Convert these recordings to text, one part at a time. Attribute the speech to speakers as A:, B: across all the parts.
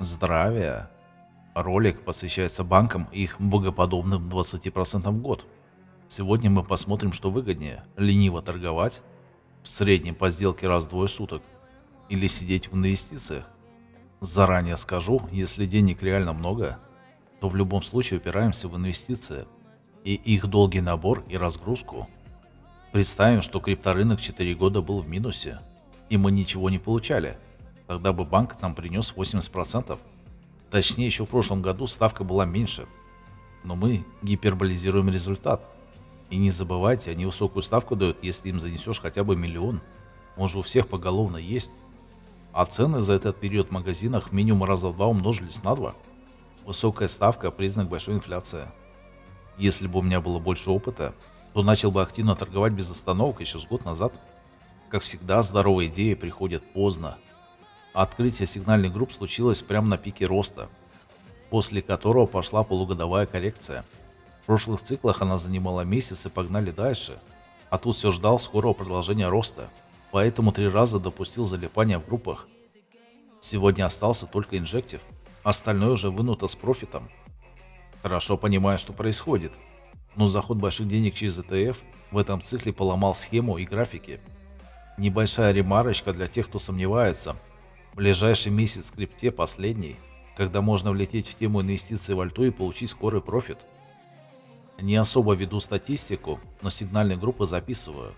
A: Здравия. Ролик посвящается банкам и их богоподобным 20% в год. Сегодня мы посмотрим, что выгоднее – лениво торговать, в среднем по сделке раз в двое суток, или сидеть в инвестициях. Заранее скажу, если денег реально много, то в любом случае упираемся в инвестиции и их долгий набор и разгрузку. Представим, что крипторынок 4 года был в минусе, и мы ничего не получали. Тогда бы банк нам принес 80%. Точнее, еще в прошлом году ставка была меньше, но мы гиперболизируем результат. И не забывайте, они высокую ставку дают, если им занесешь хотя бы миллион. Он же у всех поголовно есть. А цены за этот период в магазинах минимум раза в два умножились на два. Высокая ставка – признак большой инфляции. Если бы у меня было больше опыта, то начал бы активно торговать без остановок еще с год назад. Как всегда, здоровые идеи приходят поздно. Открытие сигнальных групп случилось прямо на пике роста, после которого пошла полугодовая коррекция. В прошлых циклах она занимала месяц и погнали дальше, а тут все ждал скорого продолжения роста, поэтому 3 раза допустил залипания в группах. Сегодня остался только инжектив, остальное уже вынуто с профитом. Хорошо понимаю, что происходит, но заход больших денег через ETF в этом цикле поломал схему и графики. Небольшая ремарочка для тех, кто сомневается. Ближайший месяц в крипте последний, когда можно влететь в тему инвестиций в альту и получить скорый профит. Не особо веду статистику, но сигнальные группы записываю.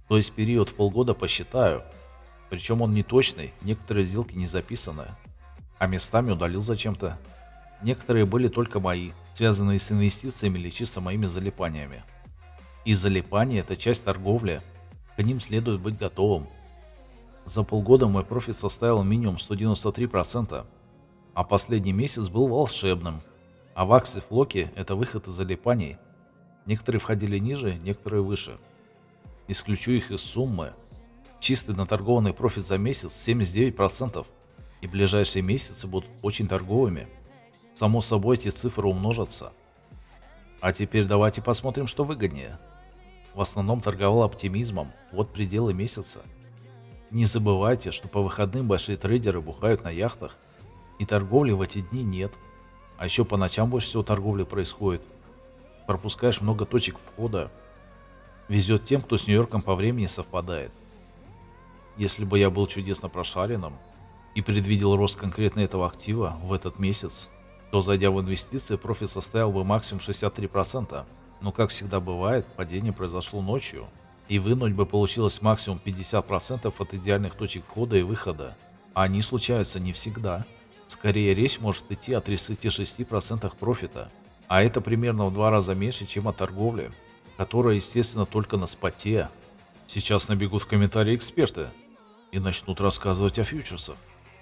A: То есть период в полгода посчитаю. Причем он не точный, некоторые сделки не записаны. А местами удалил зачем-то. Некоторые были только мои, связанные с инвестициями или чисто моими залипаниями. И залипание – это часть торговли. К ним следует быть готовым. За полгода мой профит составил минимум 193%, а последний месяц был волшебным. А вакс и флоки – это выход из залипаний. Некоторые входили ниже, некоторые выше. Исключу их из суммы. Чистый наторгованный профит за месяц 79%, и ближайшие месяцы будут очень торговыми. Само собой, эти цифры умножатся. А теперь давайте посмотрим, что выгоднее. В основном торговал оптимизмом, вот пределы месяца. Не забывайте, что по выходным большие трейдеры бухают на яхтах, и торговли в эти дни нет. А еще по ночам больше всего торговли происходит. Пропускаешь много точек входа. Везет тем, кто с Нью-Йорком по времени совпадает. Если бы я был чудесно прошаренным и предвидел рост конкретно этого актива в этот месяц, то, зайдя в инвестиции, профит составил бы максимум 63%. Но, как всегда бывает, падение произошло ночью, и вынуть бы получилось максимум 50% от идеальных точек входа и выхода. А они случаются не всегда. Скорее, речь может идти о 36% профита. А это примерно в 2 раза меньше, чем от торговли, которая, естественно, только на споте. Сейчас набегут в комментарии эксперты и начнут рассказывать о фьючерсах.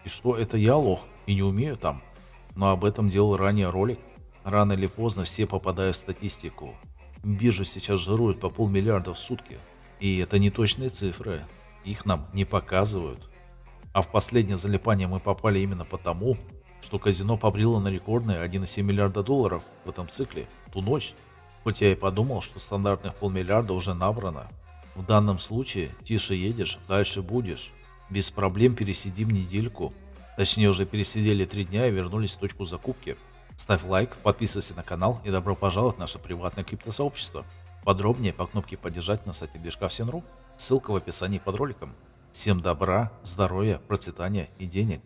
A: И что это я лох и не умею там. Но об этом делал ранее ролик. Рано или поздно все попадают в статистику. Биржа сейчас жирует по $500 миллиона в сутки. И это не точные цифры. Их нам не показывают. А в последнее залипание мы попали именно потому, что казино побрило на рекордные $1,7 миллиарда в этом цикле, ту ночь. Хоть я и подумал, что стандартных $500 миллиона уже набрано. В данном случае тише едешь, дальше будешь. Без проблем пересидим недельку. Точнее, уже пересидели 3 дня и вернулись в точку закупки. Ставь лайк, подписывайся на канал и добро пожаловать в наше приватное криптосообщество. Подробнее по кнопке «Поддержать» на сайте движка Всен.ру. Ссылка в описании под роликом. Всем добра, здоровья, процветания и денег.